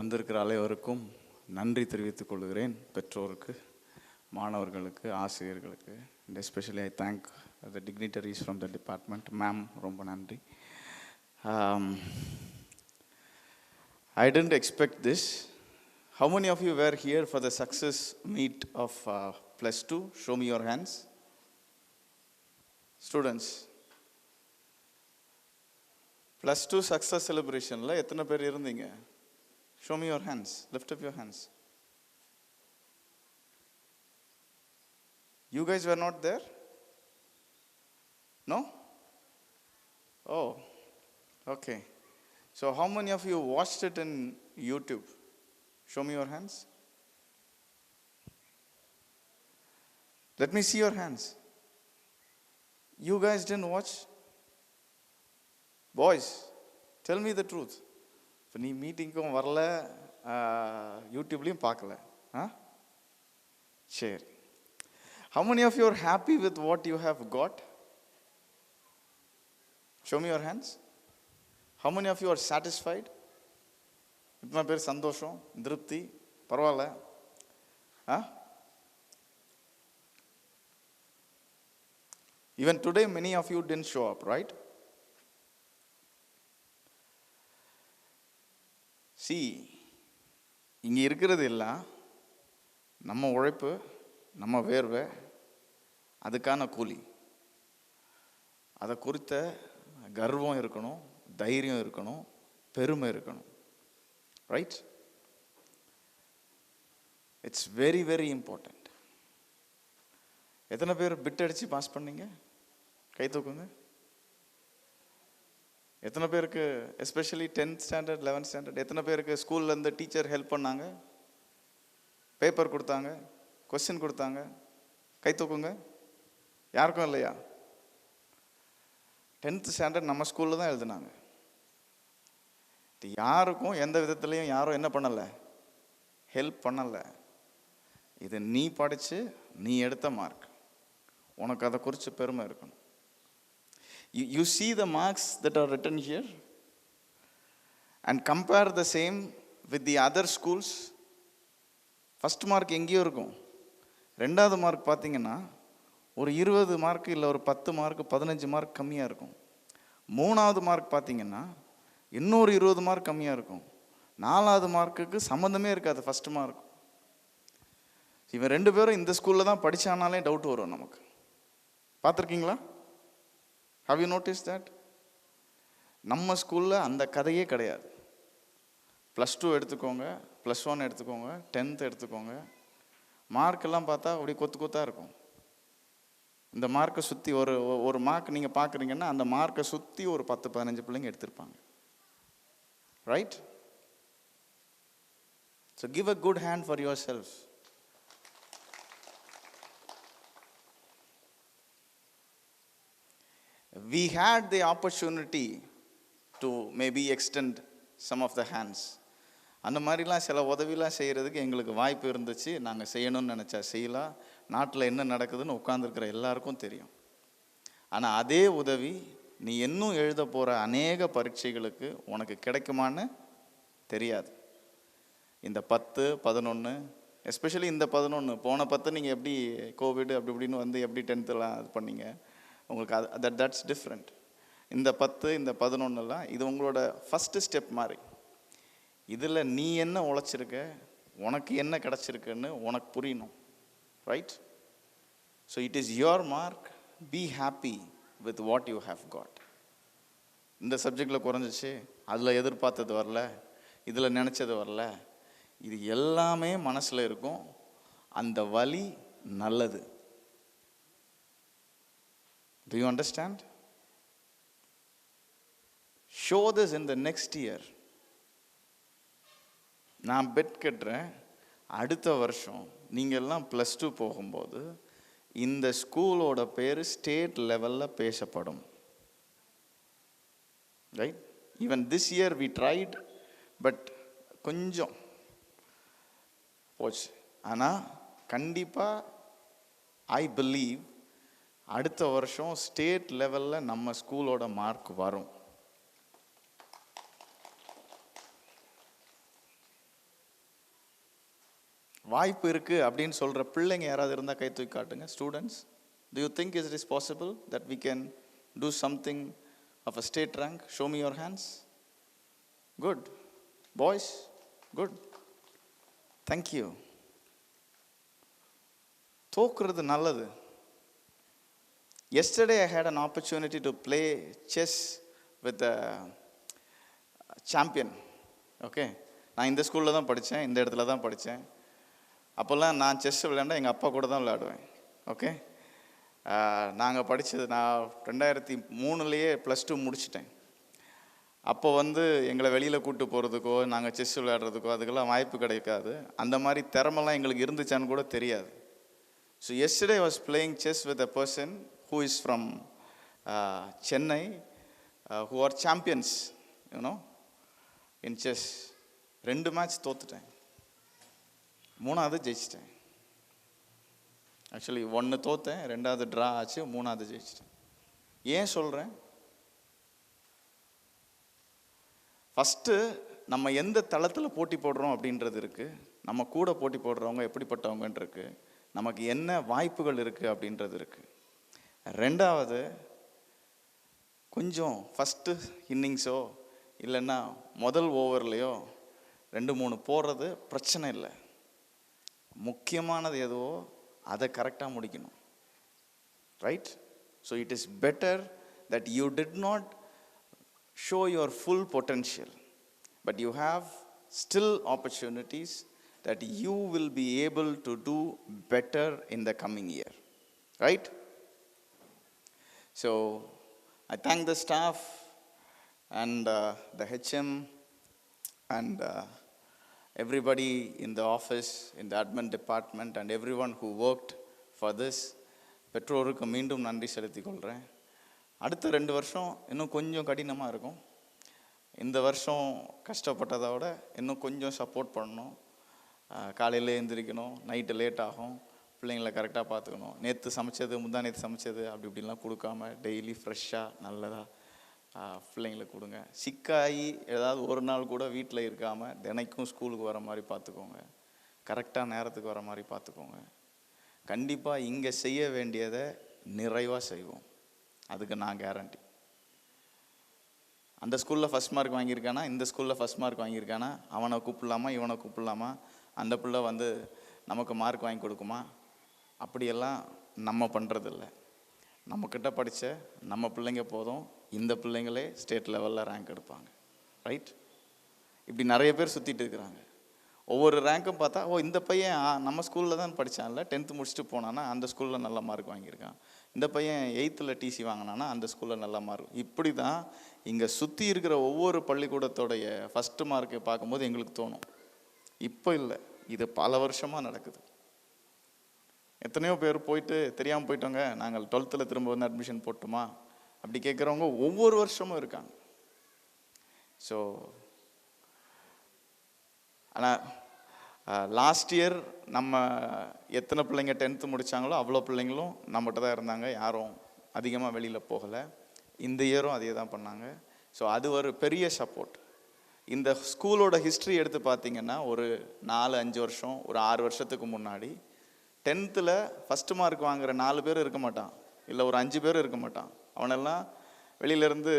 வந்திருக்கிற அனைவருக்கும் நன்றி தெரிவித்துக் கொள்கிறேன். பெற்றோருக்கு, மாணவர்களுக்கு, ஆசிரியர்களுக்கு. And especially I thank the dignitaries from the department. Ma'am ரொம்ப நன்றி. I didn't expect this. How many of you were here for the success meet of plus 2? Show me your hands. Students, plus 2 success celebration la எத்தனை பேர் இருந்தீங்க? Show me your hands. Lift up your hands. You guys were not there? No? Oh, okay. So how many of you watched it in YouTube? Show me your hands. Let me see your hands. You guys didn't watch? Boys, tell me the truth. இப்போ நீ மீட்டிங்க்கும் வரல, யூடியூப்லேயும் பார்க்கல, சரி. How many of you are happy with what you have got? Show me your hands. How many of you are satisfied? இத்தனை பேர் சந்தோஷம், திருப்தி, பரவாயில்ல? Even today many of you didn't show up, right? See, இங்கே இருக்கிறது எல்லாம் நம்ம உழைப்பு, நம்ம வேர்வை, அதுக்கான கூலி. அதை குறித்த கர்வம் இருக்கணும், தைரியம் இருக்கணும், பெருமை இருக்கணும். Right? It's very very important. எத்தனை பேர் பிட் அடித்து பாஸ் பண்ணீங்க? கை தூக்குங்க. எத்தனை பேருக்கு especially 10th standard 11th standard எத்தனை பேருக்கு ஸ்கூல்லேருந்து டீச்சர் ஹெல்ப் பண்ணாங்க, பேப்பர் கொடுத்தாங்க, கொஸ்டின் கொடுத்தாங்க? கை தூக்குங்க. யாருக்கும் இல்லையா? 10th ஸ்டாண்டர்ட் நம்ம ஸ்கூலில் தான் எழுதுனாங்க. யாருக்கும் எந்த விதத்துலையும் யாரும் என்ன பண்ணலை, ஹெல்ப் பண்ணலை. இது நீ படித்து நீ எடுத்த மார்க், உனக்கு அதை குறித்து பெருமை இருக்கணும். You see the marks that are written here and compare the same with the other schools. First mark எங்கேயோ இருக்கும், ரெண்டாவது மார்க் பார்த்தீங்கன்னா ஒரு 20 மார்க் இல்லை ஒரு 10 மார்க் 15 மார்க் கம்மியாக இருக்கும். மூணாவது மார்க் பார்த்தீங்கன்னா இன்னொரு 20 மார்க் கம்மியாக இருக்கும். நாலாவது மார்க்குக்கு சம்மந்தமே இருக்காது ஃபஸ்ட் மார்க். இவன் ரெண்டு பேரும் இந்த ஸ்கூலில் தான் படித்தானாலே டவுட் வரும் நமக்கு. பார்த்துருக்கீங்களா? How you notice that? நம்ம ஸ்கூலில் அந்த கதையே கிடையாது. +2 எடுத்துக்கோங்க, +1 எடுத்துக்கோங்க, 10th எடுத்துக்கோங்க, மார்க்கெல்லாம் பார்த்தா அப்படி கொத்து கொத்தாக இருக்கும். இந்த மார்க்கை சுற்றி ஒரு மார்க் நீங்கள் பார்க்குறீங்கன்னா அந்த மார்க்கை சுற்றி ஒரு 10-15 பிள்ளைங்க எடுத்திருப்பாங்க. Right? So give a good hand for your self. We had the opportunity to maybe extend some of the hands. அந்த மாதிரிலாம் சில உதவிலாம் செய்கிறதுக்கு எங்களுக்கு வாய்ப்பு இருந்துச்சு. நாங்கள் செய்யணும்னு நினச்சா செய்யலாம். நாட்டில் என்ன நடக்குதுன்னு உட்காந்துருக்கிற எல்லாருக்கும் தெரியும். ஆனால் அதே உதவி நீ இன்னும் எழுத போகிற அநேக பரீட்சைகளுக்கு உனக்கு கிடைக்குமான்னு தெரியாது. இந்த 10, 11 எஸ்பெஷலி இந்த 11 போன 10 நீங்கள் எப்படி கோவிட் அப்படி இப்படின்னு வந்து எப்படி 10thலாம் இது பண்ணீங்க, உங்களுக்கு தட்ஸ் டிஃப்ரெண்ட். இந்த 10 இந்த 11லாம் இது உங்களோட ஃபஸ்ட்டு ஸ்டெப் மாதிரி. இதில் நீ என்ன உழைச்சிருக்க, உனக்கு என்ன கிடச்சிருக்குன்னு உனக்கு புரியணும். Right? So it is your mark. Be happy with what you have God. இந்த சப்ஜெக்டில் குறைஞ்சிச்சு, அதில் எதிர்பார்த்தது வரல, இதில் நினச்சது வரல, இது எல்லாமே மனசில் இருக்கும். அந்த வலி நல்லது. Do you understand? Show this in the next year. நான் பெட் கட்டுறேன், அடுத்த வருஷம் நீங்கள் எல்லாம் +2 போகும்போது இந்த ஸ்கூலோட பேர் ஸ்டேட் லெவலில் பேசப்படும். Right? Even this year we tried, but கொஞ்சம் போச்சு. ஆனால் கண்டிப்பாக ஐ பிலீவ் அடுத்த வருஷம் ஸ்டேட் லெவலில் நம்ம ஸ்கூலோட மார்க் வரும். வாய்ப்பு இருக்குது அப்படின்னு சொல்கிற பிள்ளைங்க யாராவது இருந்தால் கை தூக்கி காட்டுங்க. Students, do you think it is possible that we can do something of a state rank? Show me your hands. Good. Boys, good. Thank you. தோக்குறது நல்லது. Yesterday I had an opportunity to play chess with a champion. Okay, நான் இந்த ஸ்கூலில் தான் படித்தேன், இந்த இடத்துல தான் படித்தேன். அப்போல்லாம் நான் செஸ் விளையாண்டா எங்கள் அப்பா கூட தான் விளையாடுவேன். ஓகே, நாங்கள் படித்தது நான் 2003 +2 முடிச்சிட்டேன். அப்போ எங்களை வெளியில் கூப்பிட்டு போகிறதுக்கோ நாங்கள் செஸ் விளையாடுறதுக்கோ அதுக்கெல்லாம் வாய்ப்பு கிடைக்காது. அந்த மாதிரி திறமெல்லாம் எங்களுக்கு இருந்துச்சான்னு கூட தெரியாது. So yesterday I was playing chess with a person who is from Chennai, who are champions, you know, in chess. 2 match தோத்துட்டேன், 3ஆவது ஜெயிச்சிட்டேன். ஆக்சுவலி 1 தோத்தேன், 2ஆவது ட்ரா ஆச்சு, 3ஆவது ஜெயிச்சிட்டேன். ஏன் சொல்கிறேன்? ஃபஸ்ட்டு நம்ம எந்த தளத்தில் போட்டி போடுறோம் அப்படின்றது இருக்குது, நம்ம கூட போட்டி போடுறவங்க எப்படிப்பட்டவங்கன்னு இருக்குது, நமக்கு என்ன வாய்ப்புகள் இருக்குது அப்படின்றது இருக்குது. 2வது கொஞ்சம் ஃபஸ்ட்டு இன்னிங்ஸோ இல்லைன்னா முதல் ஓவர்லேயோ 2-3 போடுறது பிரச்சனை இல்லை. முக்கியமானது எதுவோ அதை கரெக்டாக முடிக்கணும். Right? So it is better that you did not show your full potential, but you have still opportunities that you will be able to do better in the coming year. Right? So I thank the staff and the HM and everybody in the office, in the admin department, and everyone who worked for this. பெற்றோருக்கு மீண்டும் நன்றி செலுத்திக் கொள்கிறேன். அடுத்த 2 வருஷம் இன்னும் கொஞ்சம் கடினமாக இருக்கும். இந்த வருஷம் கஷ்டப்பட்டதை விட இன்னும் கொஞ்சம் சப்போர்ட் பண்ணணும். காலையில் எழுந்திரிக்கணும், நைட்டு லேட் ஆகும், பிள்ளைங்களை கரெக்டாக பார்த்துக்கணும். நேற்று சமைச்சது முந்தா நேற்று சமைச்சது அப்படி இப்படிலாம் கொடுக்காம டெய்லி ஃப்ரெஷ்ஷாக நல்லதாக பிள்ளைங்களுக்கு கொடுங்க. சிக்காயி ஏதாவது ஒரு நாள் கூட வீட்டில் இருக்காமல் தினைக்கும் ஸ்கூலுக்கு வர மாதிரி பார்த்துக்கோங்க. கரெக்டாக நேரத்துக்கு வர மாதிரி பார்த்துக்கோங்க. கண்டிப்பாக இங்கே செய்ய வேண்டியதை நிறைவாக செய்வோம், அதுக்கு நான் கேரண்டி. அந்த ஸ்கூலில் ஃபஸ்ட் மார்க் வாங்கியிருக்கானா, இந்த ஸ்கூலில் ஃபஸ்ட் மார்க் வாங்கியிருக்கானா, அவனை கூப்பிடலாமா இவனை கூப்பிடலாமா, அந்த பிள்ளை நமக்கு மார்க் வாங்கி கொடுக்குமா, அப்படியெல்லாம் நம்ம பண்ணுறதில்ல. நம்மக்கிட்ட படித்த நம்ம பிள்ளைங்க போதும், இந்த பிள்ளைங்களே ஸ்டேட் லெவலில் ரேங்க் எடுப்பாங்க. ரைட்? இப்படி நிறைய பேர் சுற்றிட்டு இருக்கிறாங்க. ஒவ்வொரு ரேங்க்கும் பார்த்தா, ஓ இந்த பையன் நம்ம ஸ்கூலில் தான் படித்தான்ல, 10th முடிச்சுட்டு போனான்னா அந்த ஸ்கூலில் நல்ல மார்க் வாங்கியிருக்கான், இந்த பையன் 8th டிசி வாங்கினான்னா அந்த ஸ்கூலில் நல்ல மார்க். இப்படி தான் இங்கே சுற்றி இருக்கிற ஒவ்வொரு பள்ளிக்கூடத்தோடைய ஃபஸ்ட்டு மார்க்கை பார்க்கும்போது எங்களுக்கு தோணும், இப்போ இல்லை, இது பல வருஷமாக நடக்குது. எத்தனையோ பேர் போயிட்டு தெரியாமல் போயிட்டோங்க, நாங்கள் 12th திரும்ப அட்மிஷன் போட்டோமா அப்படி கேட்குறவங்க ஒவ்வொரு வருஷமும் இருக்காங்க. ஸோ ஆனால் லாஸ்ட் இயர் நம்ம எத்தனை பிள்ளைங்க 10th முடித்தாங்களோ அவ்வளோ பிள்ளைங்களும் நம்மகிட்ட தான் இருந்தாங்க, யாரும் அதிகமாக வெளியில் போகலை. இந்த இயரும் அதே தான் பண்ணாங்க. ஸோ அது ஒரு பெரிய சப்போர்ட். இந்த ஸ்கூலோட ஹிஸ்ட்ரி எடுத்து பார்த்திங்கன்னா ஒரு 4-5 வருஷம், ஒரு 6 வருஷத்துக்கு முன்னாடி 10th ஃபஸ்ட்டு மார்க் வாங்குகிற 4 பேர் இருக்க மாட்டான், இல்லை ஒரு 5 பேர் இருக்க மாட்டான். அவனெல்லாம் வெளியிலேருந்து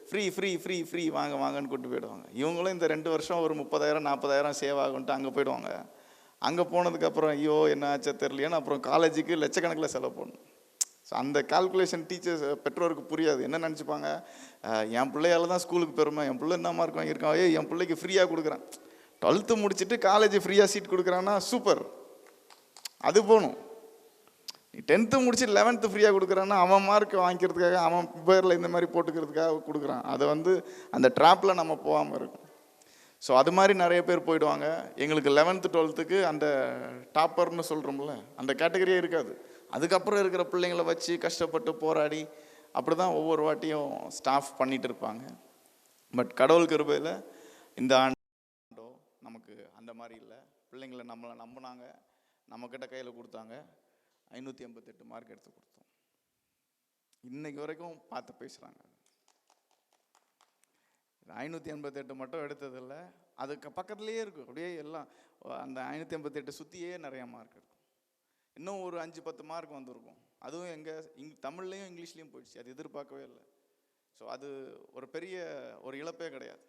ஃப்ரீ ஃப்ரீ ஃப்ரீ ஃப்ரீ வாங்க வாங்கன்னு கூப்பிட்டு போயிடுவாங்க. இவங்களும் இந்த 2 வருஷம் ஒரு 30,000-40,000 சேவ் ஆகுன்ட்டு அங்கே போயிடுவாங்க. அங்கே போனதுக்கப்புறம் ஐயோ என்ன ஆச்சா தெரியலையான்னு அப்புறம் காலேஜுக்கு லட்சக்கணக்கில் செலவு பண்ணணும். ஸோ அந்த கால்குலேஷன் டீச்சர்ஸ் பெற்றோருக்கு புரியாது. என்ன நினச்சிப்பாங்க, என் பிள்ளையால் தான் ஸ்கூலுக்கு பெருமை, என் பிள்ளை என்ன மார்க் வாங்கியிருக்கான், என் பிள்ளைக்கு ஃப்ரீயாக கொடுக்குறான், 12th முடிச்சுட்டு காலேஜ் ஃப்ரீயாக சீட் கொடுக்குறான்னா சூப்பர், அது போகணும். நீ 10th முடிச்சு 11th ஃப்ரீயாக கொடுக்குறான்னா அவன் மார்க் வாங்கிக்கிறதுக்காக அவன் பேரில் இந்த மாதிரி போட்டுக்கிறதுக்காக கொடுக்குறான். அதை அந்த ட்ராப்பில் நம்ம போகாமல் இருக்கும். ஸோ அது மாதிரி நிறைய பேர் போயிடுவாங்க. எங்களுக்கு 11th 12th அந்த டாப்பர்னு சொல்கிறோம்ல, அந்த கேட்டகரியே இருக்காது. அதுக்கப்புறம் இருக்கிற பிள்ளைங்களை வச்சு கஷ்டப்பட்டு போராடி அப்படி தான் ஒவ்வொரு வாட்டியும் ஸ்டாஃப் பண்ணிகிட்டு இருப்பாங்க. பட் கடவுள் கிருபையில் இந்த ஆண்டோ நமக்கு அந்த மாதிரி இல்லை. பிள்ளைங்களை நம்மளை நம்பினாங்க, நம்மக்கிட்ட கையில் கொடுத்தாங்க, 588 மார்க் எடுத்து கொடுத்தோம். இன்னைக்கு வரைக்கும் பார்த்து பேசுகிறாங்க. 588 மட்டும் எடுத்ததில்லை, அதுக்கு பக்கத்துலேயே இருக்கும். அப்படியே எல்லாம் அந்த 588 சுற்றியே நிறையா மார்க் இருக்கும். இன்னும் ஒரு 5-10 மார்க் வந்திருக்கும். அதுவும் தமிழ்லையும் இங்கிலீஷ்லேயும் போயிடுச்சு. அது எதிர்பார்க்கவே இல்லை. ஸோ அது ஒரு பெரிய ஒரு இழப்பே கிடையாது.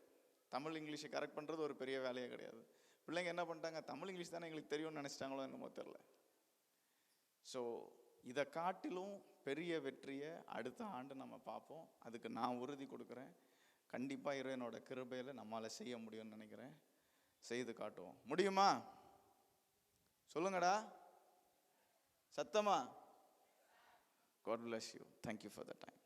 தமிழ் இங்கிலீஷை கரெக்ட் பண்ணுறது ஒரு பெரிய வேலையே கிடையாது. பிள்ளைங்க என்ன பண்ணிட்டாங்க, தமிழ் இங்கிலீஷ் தானே எங்களுக்கு தெரியும்னு நினச்சிட்டாங்களோ என்னமோ தெரில. ஸோ இதை காட்டிலும் பெரிய வெற்றியை அடுத்த ஆண்டு நம்ம பார்ப்போம். அதுக்கு நான் உறுதி கொடுக்குறேன். கண்டிப்பாக இறைவனோட கிருபையில் நம்மளால் செய்ய முடியும்னு நினைக்கிறேன். செய்து காட்டுவோம். முடியுமா? சொல்லுங்கடா சத்தமா. God bless you. Thank you for the time.